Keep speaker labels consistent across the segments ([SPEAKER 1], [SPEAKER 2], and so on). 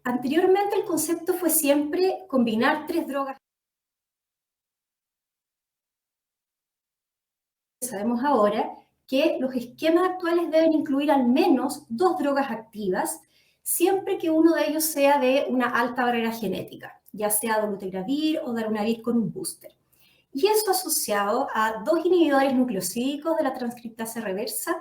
[SPEAKER 1] Anteriormente el concepto fue siempre combinar 3 drogas. Sabemos ahora que los esquemas actuales deben incluir al menos 2 drogas activas, siempre que uno de ellos sea de una alta barrera genética, ya sea dolutegravir o darunavir con un booster. Y eso asociado a 2 inhibidores nucleosídicos de la transcriptasa reversa,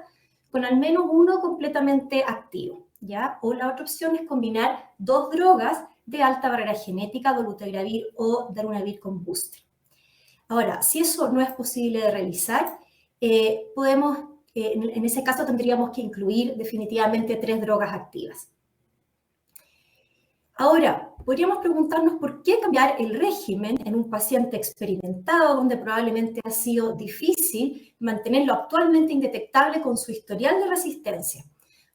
[SPEAKER 1] con al menos uno completamente activo, ¿ya? O la otra opción es combinar 2 drogas de alta barrera genética, dolutegravir o darunavir con booster. Ahora, si eso no es posible de realizar, en ese caso tendríamos que incluir definitivamente 3 drogas activas. Ahora, podríamos preguntarnos por qué cambiar el régimen en un paciente experimentado donde probablemente ha sido difícil mantenerlo actualmente indetectable con su historial de resistencia.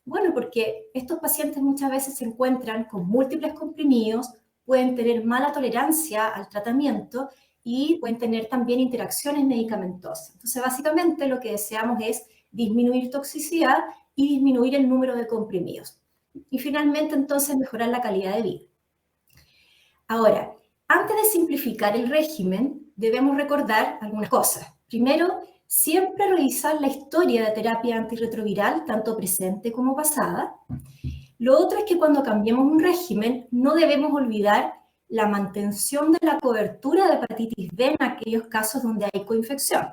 [SPEAKER 1] Bueno, porque estos pacientes muchas veces se encuentran con múltiples comprimidos, pueden tener mala tolerancia al tratamiento y pueden tener también interacciones medicamentosas. Entonces, básicamente lo que deseamos es disminuir toxicidad y disminuir el número de comprimidos. Y finalmente, entonces, mejorar la calidad de vida. Ahora, antes de simplificar el régimen, debemos recordar algunas cosas. Primero, siempre revisar la historia de terapia antirretroviral, tanto presente como pasada. Lo otro es que cuando cambiemos un régimen, no debemos olvidar la mantención de la cobertura de hepatitis B en aquellos casos donde hay coinfección.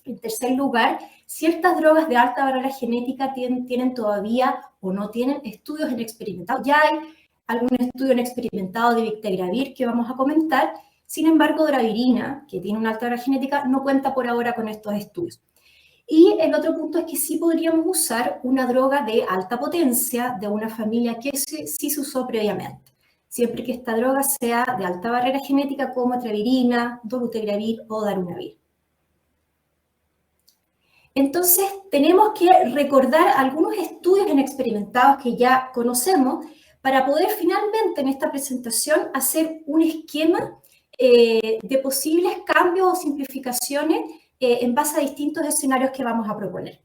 [SPEAKER 1] En tercer lugar, ciertas drogas de alta barrera genética tienen todavía o no tienen estudios en experimentado. Ya hay algún estudio en experimentado de bictegravir que vamos a comentar. Sin embargo, dravirina, que tiene una alta barrera genética, no cuenta por ahora con estos estudios. Y el otro punto es que sí podríamos usar una droga de alta potencia de una familia que sí se usó previamente, siempre que esta droga sea de alta barrera genética como travirina, dolutegravir o darunavir. Entonces, tenemos que recordar algunos estudios en experimentados que ya conocemos para poder finalmente en esta presentación hacer un esquema de posibles cambios o simplificaciones en base a distintos escenarios que vamos a proponer.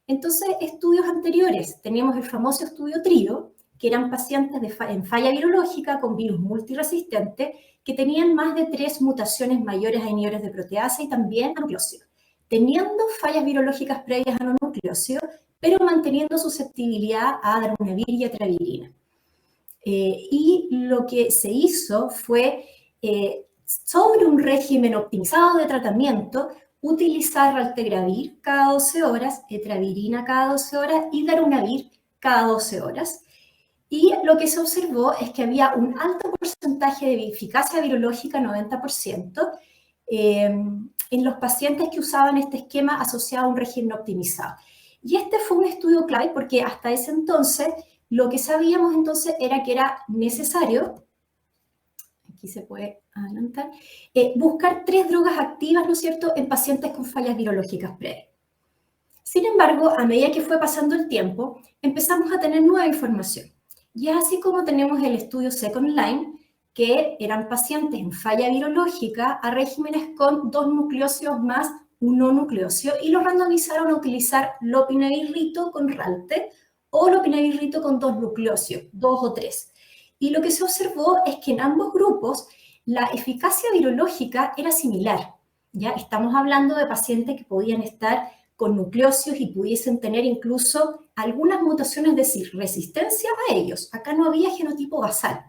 [SPEAKER 1] Entonces, estudios anteriores, tenemos el famoso estudio TRIO, que eran pacientes en falla virológica con virus multiresistente que tenían más de 3 mutaciones mayores a inhibidores de proteasa y también a nucleócidos, teniendo fallas virológicas previas a nucleócidos, pero manteniendo susceptibilidad a darunavir y a travirina. Y lo que se hizo fue, sobre un régimen optimizado de tratamiento, utilizar raltegravir cada 12 horas, etravirina cada 12 horas y darunavir cada 12 horas. Y lo que se observó es que había un alto porcentaje de eficacia virológica, 90%, en los pacientes que usaban este esquema asociado a un régimen optimizado. Y este fue un estudio clave porque hasta ese entonces lo que sabíamos entonces era que era necesario, aquí se puede adelantar, buscar 3 drogas activas, ¿no es cierto?, en pacientes con fallas virológicas previas. Sin embargo, a medida que fue pasando el tiempo, empezamos a tener nueva información. Y es así como tenemos el estudio Second Line, que eran pacientes en falla virológica a regímenes con 2 nucleócidos más un no nucleócido y los randomizaron a utilizar lopinavir-rito con ralte o lopinavir-rito con 2 nucleócidos, 2 o 3. Y lo que se observó es que en ambos grupos la eficacia virológica era similar. ¿Ya? Estamos hablando de pacientes que podían estar con nucleócidos y pudiesen tener incluso algunas mutaciones, es decir, resistencia a ellos. Acá no había genotipo basal.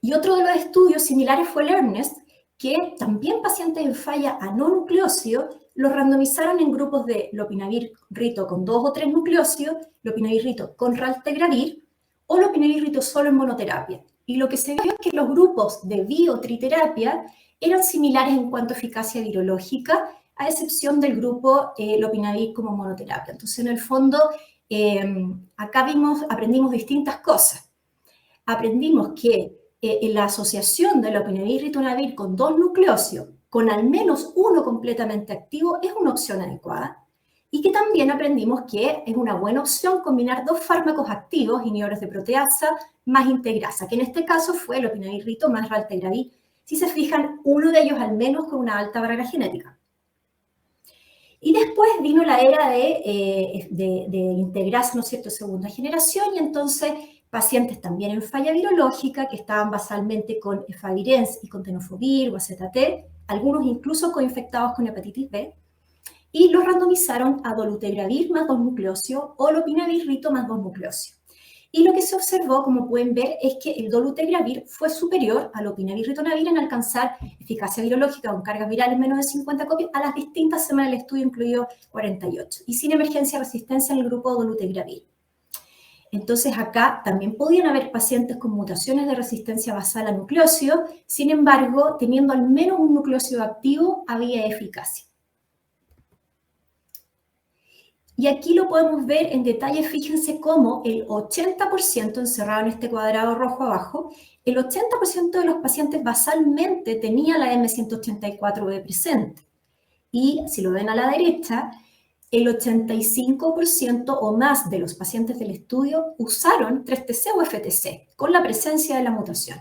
[SPEAKER 1] Y otro de los estudios similares fue el ERNEST, que también pacientes en falla a no nucleócido los randomizaron en grupos de lopinavir-rito con 2 o 3 nucleócidos, lopinavir-rito con raltegravir o lopinavir-rito solo en monoterapia. Y lo que se vio es que los grupos de biotriterapia eran similares en cuanto a eficacia virológica, a excepción del grupo lopinavir como monoterapia. Entonces, en el fondo, acá aprendimos distintas cosas. Aprendimos que la asociación de lopinavir-ritonavir con 2 nucleócidos, con al menos uno completamente activo, es una opción adecuada. Y que también aprendimos que es una buena opción combinar 2 fármacos activos, inhibidores de proteasa más integrasa, que en este caso fue lopinavir-rito más raltegravir. Si se fijan, uno de ellos al menos con una alta barrera genética. Y después vino la era de integrasa, ¿no es cierto?, segunda generación, y entonces pacientes también en falla virológica que estaban basalmente con efavirenz y con tenofovir o AZT, algunos incluso coinfectados con hepatitis B, y los randomizaron a dolutegravir más 2 nucleócidos o lopinavir rito más 2 nucleócidos. Y lo que se observó, como pueden ver, es que el dolutegravir fue superior al lopinavir ritonavir en alcanzar eficacia virológica con cargas virales menos de 50 copias a las distintas semanas del estudio, incluido 48, y sin emergencia de resistencia en el grupo de dolutegravir. Entonces acá también podían haber pacientes con mutaciones de resistencia basal a nucleócidos, sin embargo, teniendo al menos un nucleócido activo, había eficacia. Y aquí lo podemos ver en detalle, fíjense cómo el 80%, encerrado en este cuadrado rojo abajo, el 80% de los pacientes basalmente tenía la M184B presente. Y si lo ven a la derecha, el 85% o más de los pacientes del estudio usaron 3TC o FTC con la presencia de la mutación.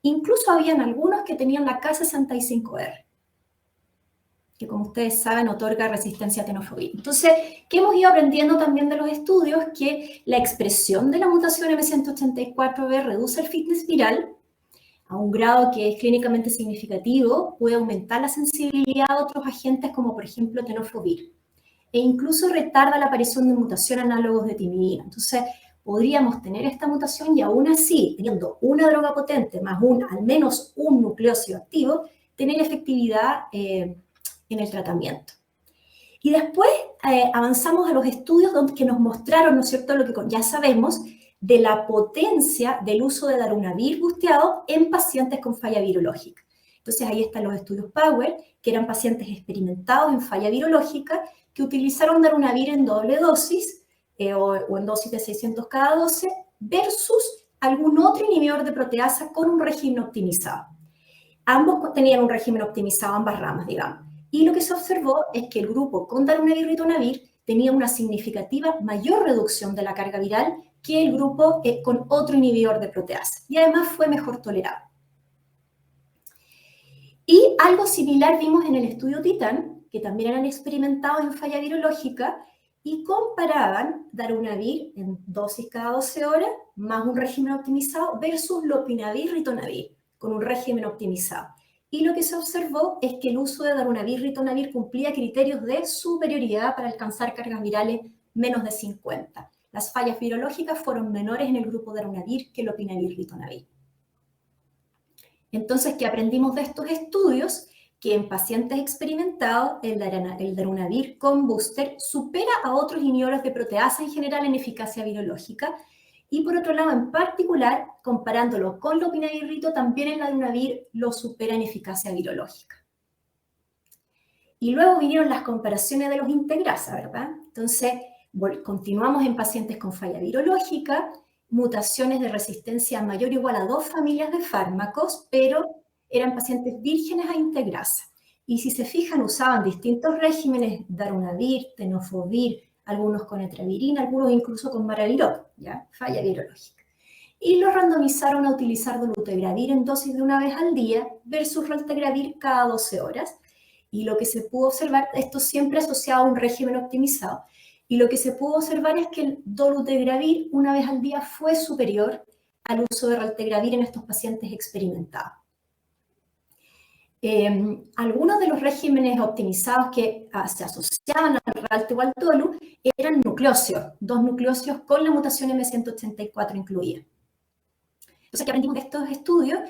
[SPEAKER 1] Incluso habían algunos que tenían la K65R, que como ustedes saben otorga resistencia a tenofovir. Entonces, ¿qué hemos ido aprendiendo también de los estudios? Que la expresión de la mutación M184B reduce el fitness viral a un grado que es clínicamente significativo, puede aumentar la sensibilidad a otros agentes como por ejemplo tenofovir, e incluso retarda la aparición de mutación análogos de timidina. Entonces, podríamos tener esta mutación y aún así, teniendo una droga potente más al menos un nucleócido activo, tener efectividad en el tratamiento. Y después avanzamos a los estudios que nos mostraron, ¿no es cierto?, lo que ya sabemos de la potencia del uso de darunavir busteado en pacientes con falla virológica. Entonces ahí están los estudios Power, que eran pacientes experimentados en falla virológica, que utilizaron darunavir en doble dosis o en dosis de 600 cada 12 versus algún otro inhibidor de proteasa con un régimen optimizado. Ambos tenían un régimen optimizado, ambas ramas, digamos. Y lo que se observó es que el grupo con darunavir y ritonavir tenía una significativa mayor reducción de la carga viral que el grupo con otro inhibidor de proteasa. Y además fue mejor tolerado. Y algo similar vimos en el estudio Titan, que también eran experimentados en falla virológica y comparaban darunavir en dosis cada 12 horas más un régimen optimizado versus lopinavir ritonavir con un régimen optimizado. Y lo que se observó es que el uso de darunavir ritonavir cumplía criterios de superioridad para alcanzar cargas virales menos de 50. Las fallas virológicas fueron menores en el grupo darunavir que lopinavir ritonavir. Entonces, ¿qué aprendimos de estos estudios? Que en pacientes experimentados el darunavir con booster supera a otros inhibidores de proteasa en general en eficacia virológica. Y por otro lado, en particular, comparándolo con lopinavir rito, también el darunavir lo supera en eficacia virológica. Y luego vinieron las comparaciones de los integrasa, ¿verdad? Entonces, continuamos en pacientes con falla virológica, mutaciones de resistencia mayor o igual a 2 familias de fármacos, pero eran pacientes vírgenes a integrasa. Y si se fijan, usaban distintos regímenes, darunavir, tenofovir, algunos con etravirina, algunos incluso con maraviroc, ¿ya? Falla virológica. Y los randomizaron a utilizar dolutegravir en dosis de una vez al día versus raltegravir cada 12 horas. Y lo que se pudo observar, esto siempre asociado a un régimen optimizado, y lo que se pudo observar es que el dolutegravir una vez al día fue superior al uso de raltegravir en estos pacientes experimentados. Algunos de los regímenes optimizados que se asociaban al ralte o al dolu eran nucleócidos, 2 nucleócidos con la mutación M184 incluida. Entonces, ¿qué aprendimos de estos estudios?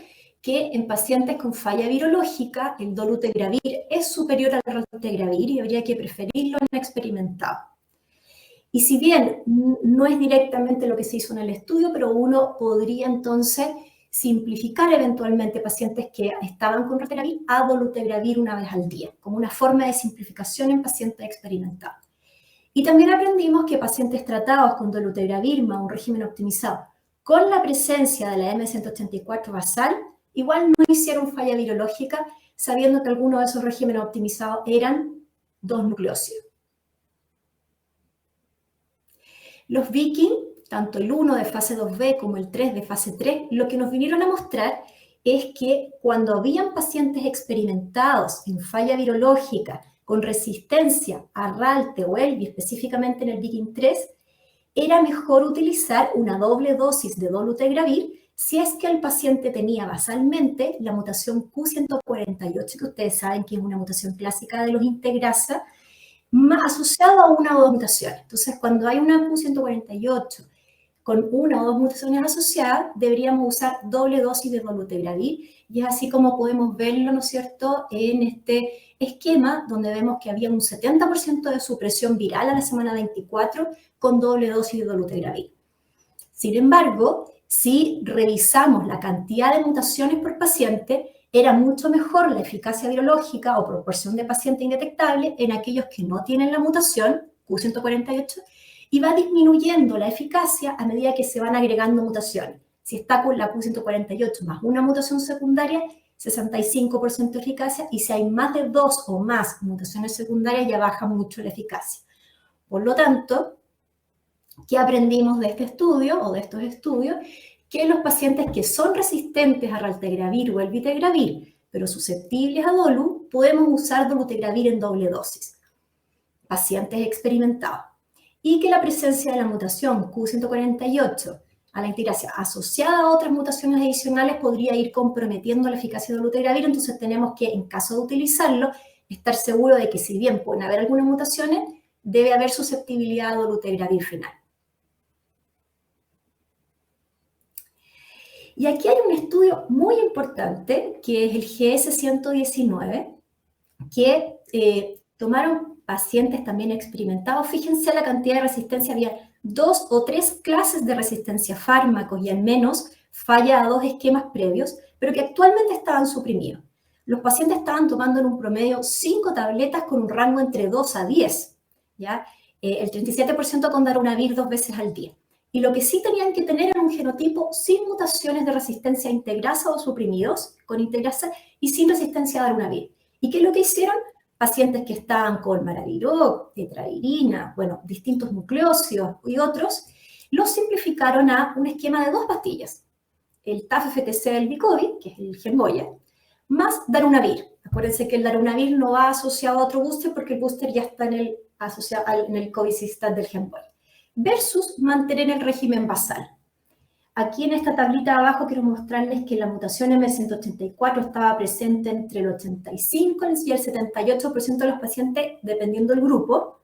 [SPEAKER 1] Que en pacientes con falla virológica el dolutegravir es superior al raltegravir y habría que preferirlo en experimentado. Y si bien no es directamente lo que se hizo en el estudio, pero uno podría entonces simplificar eventualmente pacientes que estaban con raltegravir a dolutegravir una vez al día, como una forma de simplificación en pacientes experimentados. Y también aprendimos que pacientes tratados con dolutegravir más un régimen optimizado con la presencia de la M184 basal, igual no hicieron falla virológica, sabiendo que algunos de esos regímenes optimizados eran 2 nucleócidos. Los Viking, tanto el 1 de fase 2B como el 3 de fase 3, lo que nos vinieron a mostrar es que cuando habían pacientes experimentados en falla virológica con resistencia a RALTE o ELVI, específicamente en el Viking 3, era mejor utilizar una doble dosis de dolutegravir si es que el paciente tenía basalmente la mutación Q148, que ustedes saben que es una mutación clásica de los integrasa, asociado a una o dos mutaciones. Entonces, cuando hay una Q148 con una o dos mutaciones asociadas, deberíamos usar doble dosis de dolutegravir, y es así como podemos verlo, ¿no es cierto?, en este esquema donde vemos que había un 70% de supresión viral a la semana 24 con doble dosis de dolutegravir. Sin embargo, si revisamos la cantidad de mutaciones por paciente, era mucho mejor la eficacia virológica o proporción de paciente indetectable en aquellos que no tienen la mutación Q148, y va disminuyendo la eficacia a medida que se van agregando mutaciones. Si está con la Q148 más una mutación secundaria, 65% de eficacia, y si hay más de 2 o más mutaciones secundarias, ya baja mucho la eficacia. Por lo tanto, ¿qué aprendimos de este estudio o de estos estudios? Que los pacientes que son resistentes a raltegravir o elvitegravir, pero susceptibles a dolu, podemos usar dolutegravir en doble dosis. Pacientes experimentados. Y que la presencia de la mutación Q148 a la integrasa asociada a otras mutaciones adicionales podría ir comprometiendo la eficacia de dolutegravir. Entonces tenemos que, en caso de utilizarlo, estar seguro de que si bien pueden haber algunas mutaciones, debe haber susceptibilidad a dolutegravir final. Y aquí hay un estudio muy importante, que es el GS119, que tomaron pacientes también experimentados. Fíjense la cantidad de resistencia, había 2 o 3 clases de resistencia a fármacos y al menos falla a 2 esquemas previos, pero que actualmente estaban suprimidos. Los pacientes estaban tomando en un promedio 5 tabletas con un rango entre 2 a 10, ¿ya? El 37% con darunavir 2 veces al día. Y lo que sí tenían que tener era un genotipo sin mutaciones de resistencia a integrasa o suprimidos con integrasa y sin resistencia a darunavir. ¿Y qué es lo que hicieron? Pacientes que estaban con maraviroc, tetravirina, bueno, distintos nucleócidos y otros, los simplificaron a un esquema de 2 pastillas. El TAF-FTC del Vicovi, que es el Genvoya, más darunavir. Acuérdense que el darunavir no va asociado a otro booster porque el booster ya está asociado en el Covicistat del Genvoya. Versus mantener el régimen basal. Aquí en esta tablita de abajo quiero mostrarles que la mutación M184 estaba presente entre el 85 y el 78% de los pacientes, dependiendo del grupo,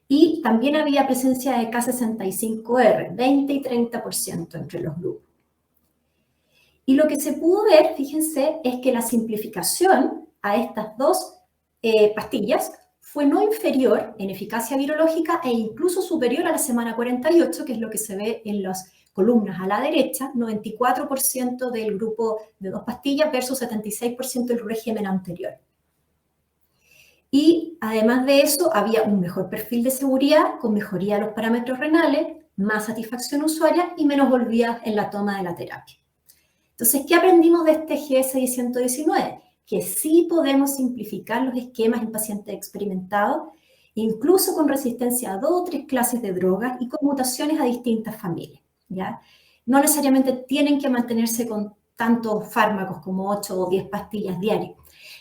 [SPEAKER 1] y también había presencia de K65R, 20 y 30% entre los grupos. Y lo que se pudo ver, fíjense, es que la simplificación a estas 2 pastillas fue no inferior en eficacia virológica e incluso superior a la semana 48, que es lo que se ve en las columnas a la derecha, 94% del grupo de 2 pastillas versus 76% del régimen anterior. Y además de eso, había un mejor perfil de seguridad, con mejoría de los parámetros renales, más satisfacción usuaria y menos olvidas en la toma de la terapia. Entonces, ¿qué aprendimos de este GS119? Que sí podemos simplificar los esquemas en pacientes experimentados, incluso con resistencia a 2 o 3 clases de drogas y con mutaciones a distintas familias, ¿ya? No necesariamente tienen que mantenerse con tantos fármacos como 8 o 10 pastillas diarias.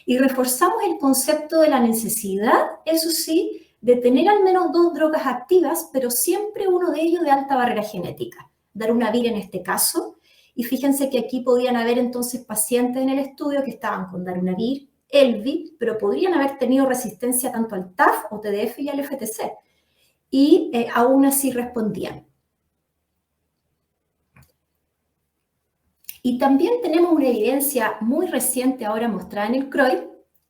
[SPEAKER 1] Y reforzamos el concepto de la necesidad, eso sí, de tener al menos 2 drogas activas, pero siempre uno de ellos de alta barrera genética. Darunavir en este caso. Y fíjense que aquí podían haber entonces pacientes en el estudio que estaban con darunavir, elvi, pero podrían haber tenido resistencia tanto al TAF o TDF y al FTC. Y aún así respondían. Y también tenemos una evidencia muy reciente ahora mostrada en el CROI,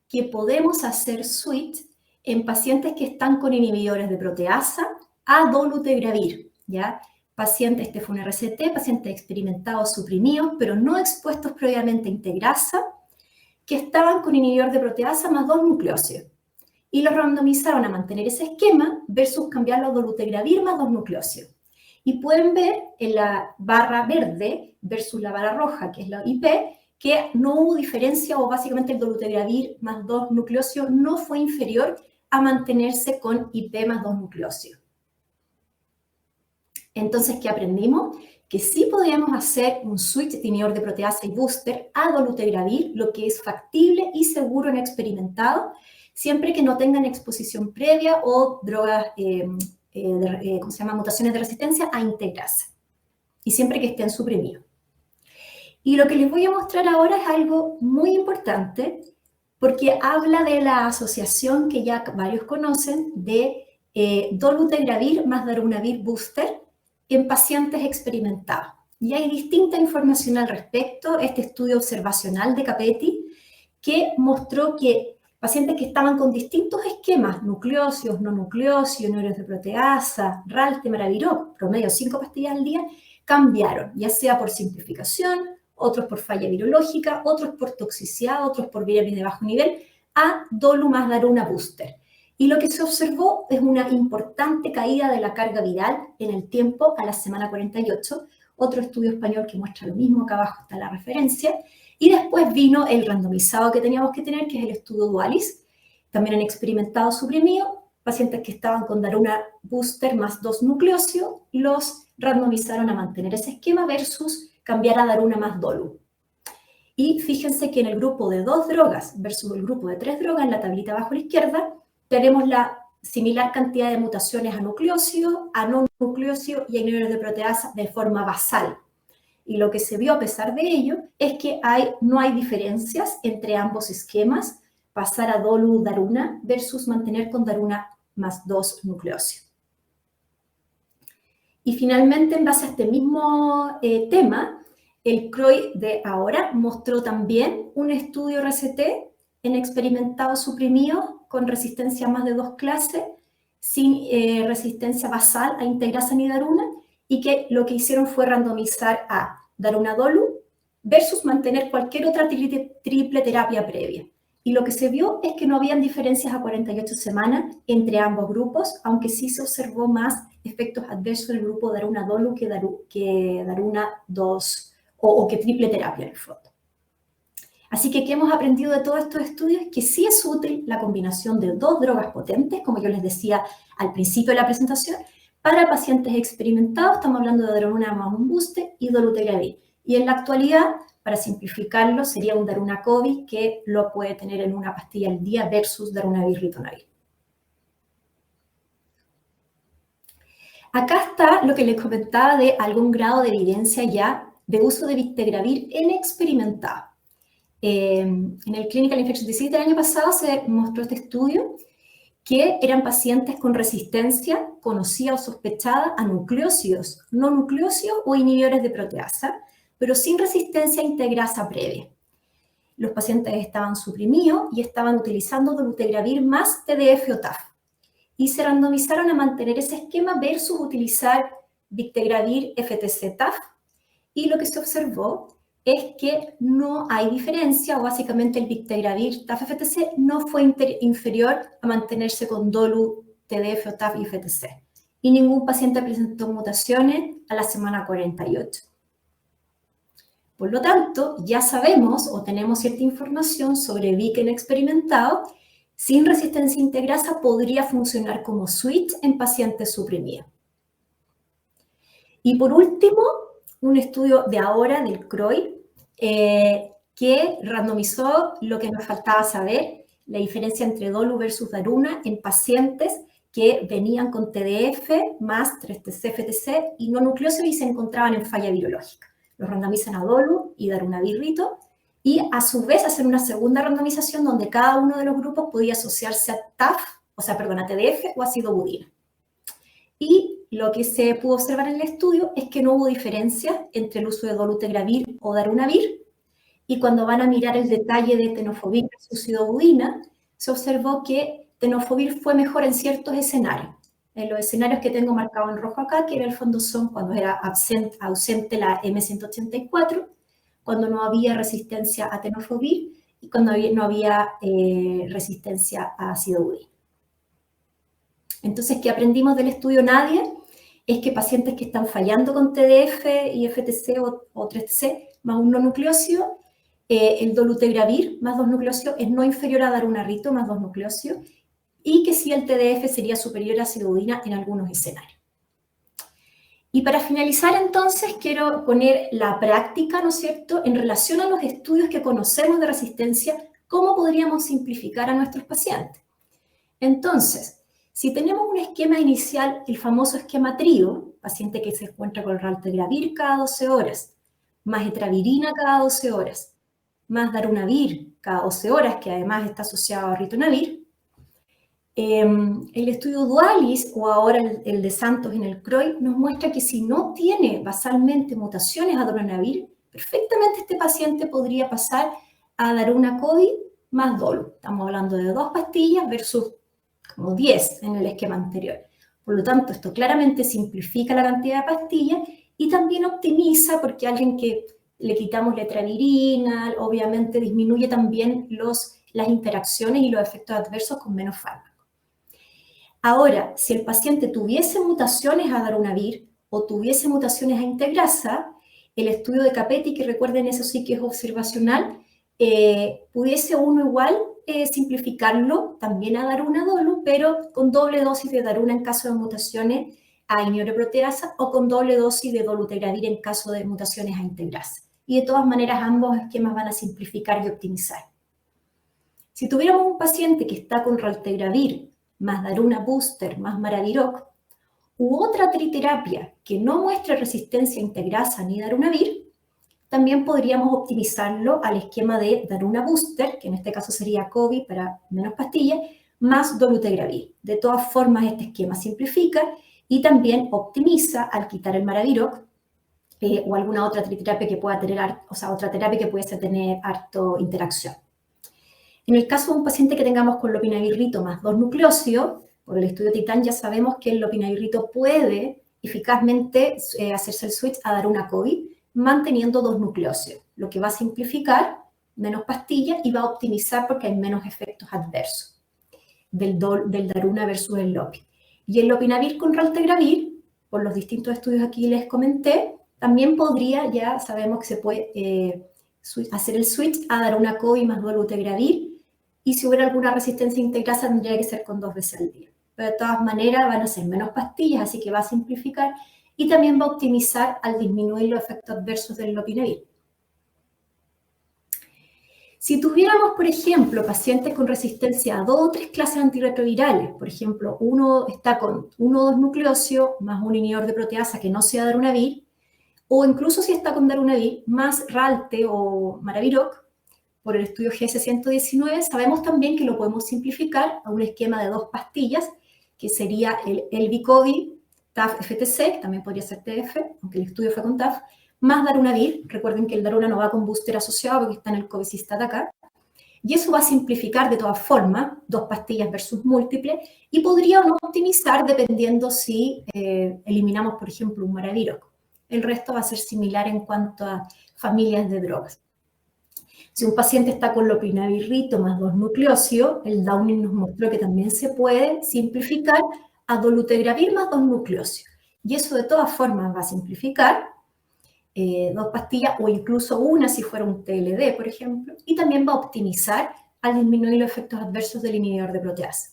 [SPEAKER 1] que podemos hacer switch en pacientes que están con inhibidores de proteasa a dolutegravir, ¿ya? Pacientes, este fue un RCT, pacientes experimentados suprimidos, pero no expuestos previamente a integrasa, que estaban con inhibidor de proteasa más 2 nucleócidos. Y los randomizaron a mantener ese esquema versus cambiarlo a dolutegravir más 2 nucleócidos. Y pueden ver en la barra verde versus la barra roja, que es la IP, que no hubo diferencia, o básicamente el dolutegravir más 2 nucleócidos no fue inferior a mantenerse con IP más 2 nucleócidos. Entonces, ¿qué aprendimos? Que sí podíamos hacer un switch de inhibidor de proteasa y booster a dolutegravir, lo que es factible y seguro en experimentado, siempre que no tengan exposición previa o drogas ¿cómo se llama? Mutaciones de resistencia a integrasa, y siempre que estén suprimidos. Y lo que les voy a mostrar ahora es algo muy importante, porque habla de la asociación que ya varios conocen de dolutegravir más darunavir booster en pacientes experimentados. Y hay distinta información al respecto. Este estudio observacional de Capetti, que mostró que pacientes que estaban con distintos esquemas, nucleócidos, no nucleócidos, inhibidores de proteasa, RAL, temaraviró, promedio 5 pastillas al día, cambiaron, ya sea por simplificación, otros por falla virológica, otros por toxicidad, otros por viremia de bajo nivel, a dolu más daruna booster. Y lo que se observó es una importante caída de la carga viral en el tiempo a la semana 48, otro estudio español que muestra lo mismo, acá abajo está la referencia, y después vino el randomizado que teníamos que tener, que es el estudio Dualis, también han experimentado suprimido, pacientes que estaban con daruna booster más 2 nucleócidos, los randomizaron a mantener ese esquema versus cambiar a daruna más dolu. Y fíjense que en el grupo de 2 drogas versus el grupo de 3 drogas, en la tablita abajo a la izquierda, tenemos la similar cantidad de mutaciones a nucleócido, a no nucleócido y a inhibidores de proteasa de forma basal. Y lo que se vio a pesar de ello es que no hay diferencias entre ambos esquemas, pasar a dolu daruna versus mantener con daruna más 2 nucleócidos. Y finalmente, en base a este mismo tema, el CROI de ahora mostró también un estudio RCT en experimentados suprimidos con resistencia a más de 2 clases, sin resistencia basal a integrasa ni daruna, y que lo que hicieron fue randomizar a daruna dolu versus mantener cualquier otra triple terapia previa. Y lo que se vio es que no habían diferencias a 48 semanas entre ambos grupos, aunque sí se observó más efectos adversos en el grupo daruna dolu que daruna 2 o que triple terapia en el fondo. Así que, ¿qué hemos aprendido de todos estos estudios? Que sí es útil la combinación de 2 drogas potentes, como yo les decía al principio de la presentación, para pacientes experimentados. Estamos hablando de daruna más un booster y dolutegravir. Y en la actualidad, para simplificarlo, sería un daruna COVID que lo puede tener en una pastilla al día versus darunavir ritonavir. Acá está lo que les comentaba de algún grado de evidencia ya de uso de bictegravir en experimentado. En el Clinical Infectious Disease del año pasado se mostró este estudio que eran pacientes con resistencia conocida o sospechada a nucleócidos, no nucleócidos o inhibidores de proteasa, pero sin resistencia a integrasa previa. Los pacientes estaban suprimidos y estaban utilizando dolutegravir más TDF o TAF. Y se randomizaron a mantener ese esquema versus utilizar bictegravir FTC-TAF. Y lo que se observó es que no hay diferencia, o básicamente el bictegravir TAF-FTC no fue inferior a mantenerse con dolu, TDF o TAF y FTC. Y ningún paciente presentó mutaciones a la semana 48. Por lo tanto, ya sabemos o tenemos cierta información sobre Vic en experimentado. Sin resistencia a integrasa podría funcionar como switch en pacientes suprimidos. Y por último, un estudio de ahora del CROI que randomizó lo que nos faltaba saber, la diferencia entre dolu versus daruna en pacientes que venían con TDF más 3TC, FTC y no nucleócidos y se encontraban en falla virológica. Los randomizan a dolu y darunavir rito, y a su vez hacer una segunda randomización donde cada uno de los grupos podía asociarse a TAF, a TDF o ácido budina. Y lo que se pudo observar en el estudio es que no hubo diferencia entre el uso de dolutegravir o darunavir, y cuando van a mirar el detalle de tenofovir versus acidobudina, se observó que tenofovir fue mejor en ciertos escenarios. En los escenarios que tengo marcado en rojo acá, que en el fondo son cuando era ausente la M184, cuando no había resistencia a tenofovir y cuando no había resistencia a acidobudina. Entonces, ¿qué aprendimos del estudio Nadia? Es que pacientes que están fallando con TDF y FTC o 3TC más un no nucleócido, el dolutegravir más 2 nucleócidos es no inferior a darunarrito más 2 nucleócidos, y que sí el TDF sería superior a acidobudina en algunos escenarios. Y para finalizar, entonces, quiero poner la práctica, ¿no es cierto?, en relación a los estudios que conocemos de resistencia, cómo podríamos simplificar a nuestros pacientes. Entonces, Si tenemos un esquema inicial, el famoso esquema trío, paciente que se encuentra con raltegravir cada 12 horas, más etravirina cada 12 horas, más darunavir cada 12 horas, que además está asociado a ritonavir, el estudio Dualis, o ahora el de Santos en el CROI, nos muestra que si no tiene basalmente mutaciones a darunavir, perfectamente este paciente podría pasar a daruna-COVID más dolu. Estamos hablando de 2 pastillas versus como 10 en el esquema anterior. Por lo tanto, esto claramente simplifica la cantidad de pastillas y también optimiza, porque alguien que le quitamos la etravirina, obviamente disminuye también las interacciones y los efectos adversos con menos fármacos. Ahora, si el paciente tuviese mutaciones a darunavir o tuviese mutaciones a integrasa, el estudio de Capeti, que recuerden eso sí que es observacional, pudiese uno igual simplificarlo también a daruna-dolu, pero con doble dosis de daruna en caso de mutaciones a inhibidoproteasa o con doble dosis de dolutegravir en caso de mutaciones a integrasa. Y de todas maneras ambos esquemas van a simplificar y optimizar. Si tuviéramos un paciente que está con raltegravir más daruna booster más maraviroc, u otra triterapia que no muestre resistencia a integrasa ni darunavir, también podríamos optimizarlo al esquema de daruna booster, que en este caso sería COVID para menos pastillas, más dolutegravir. De todas formas, este esquema simplifica y también optimiza al quitar el maraviroc o alguna otra triterapia que pueda tener, otra terapia que pudiese tener harto interacción. En el caso de un paciente que tengamos con lopinavir-rito más 2 nucleósidos, por el estudio Titán ya sabemos que el lopinavir-rito puede eficazmente hacerse el switch a daruna-COVID manteniendo 2 nucleósidos, lo que va a simplificar menos pastillas y va a optimizar porque hay menos efectos adversos del daruna versus el lopi. Y el lopinavir con raltegravir, por los distintos estudios aquí les comenté, también podría, ya sabemos que se puede hacer el switch a daruna-COVID más dolutegravir, y si hubiera alguna resistencia a integrasa tendría que ser con 2 veces al día. Pero de todas maneras van a ser menos pastillas, así que va a simplificar y también va a optimizar al disminuir los efectos adversos del lopinavir. Si tuviéramos, por ejemplo, pacientes con resistencia a 2 o 3 clases antirretrovirales, por ejemplo, uno está con 1 o 2 nucleósidos más un inhibidor de proteasa que no sea darunavir, o incluso si está con darunavir más ralte o maraviroc, por el estudio GS119, sabemos también que lo podemos simplificar a un esquema de 2 pastillas, que sería el Elvicovi, TAF-FTC, que también podría ser TF, aunque el estudio fue con TAF, más darunavir. Recuerden que el daruna no va con booster asociado porque está en el covicistat acá. Y eso va a simplificar de todas formas, 2 pastillas versus múltiples, y podría o no optimizar dependiendo si eliminamos, por ejemplo, un maraviroc. El resto va a ser similar en cuanto a familias de drogas. Si un paciente está con lopinavir-rito más 2 nucleósidos, el Downing nos mostró que también se puede simplificar a dolutegravir más 2 nucleósidos. Y eso de todas formas va a simplificar 2 pastillas o incluso una si fuera un TLD, por ejemplo, y también va a optimizar al disminuir los efectos adversos del inhibidor de proteasa.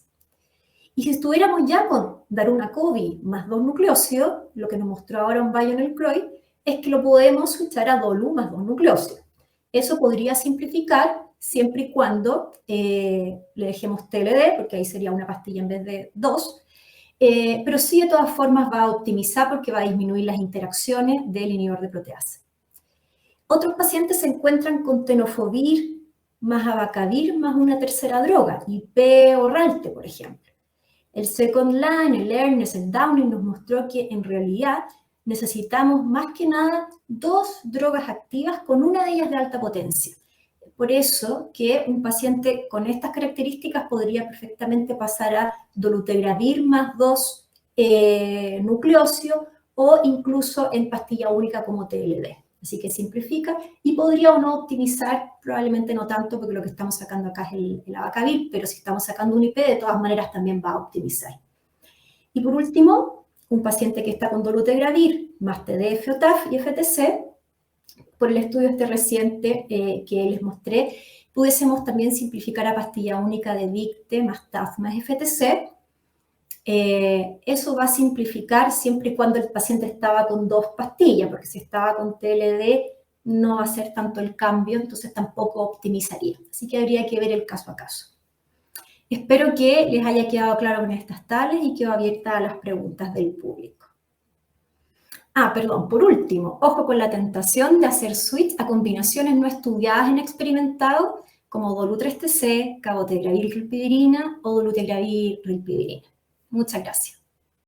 [SPEAKER 1] Y si estuviéramos ya con daruna-COVID más 2 nucleósidos, lo que nos mostró ahora un Bayo en el CROI, es que lo podemos switchar a dolu más 2 nucleósidos. Eso podría simplificar siempre y cuando le dejemos TLD, porque ahí sería una pastilla en vez de 2, pero sí de todas formas va a optimizar porque va a disminuir las interacciones del inhibidor de proteasa. Otros pacientes se encuentran con tenofovir más abacavir más una tercera droga, IP o Ralte, por ejemplo. El Second Line, el Ernest, el Downing nos mostró que en realidad necesitamos más que nada 2 drogas activas con una de ellas de alta potencia. Por eso que un paciente con estas características podría perfectamente pasar a dolutegravir más 2 nucleósidos o incluso en pastilla única como TLD. Así que simplifica y podría o no optimizar, probablemente no tanto porque lo que estamos sacando acá es el abacavir, pero si estamos sacando un IP de todas maneras también va a optimizar. Y por último, un paciente que está con dolutegravir más TDF o TAF y FTC, por el estudio reciente que les mostré, pudiésemos también simplificar a pastilla única de Dicte más TAF más FTC. Eso va a simplificar siempre y cuando el paciente estaba con 2 pastillas, porque si estaba con TLD no va a ser tanto el cambio, entonces tampoco optimizaría. Así que habría que ver el caso a caso. Espero que les haya quedado claro con estas tablas y quedo abierta a las preguntas del público. Perdón, por último, ojo con la tentación de hacer switch a combinaciones no estudiadas en experimentado como dolutegravir-rilpivirina o dolutegravir-rilpivirina. Muchas gracias.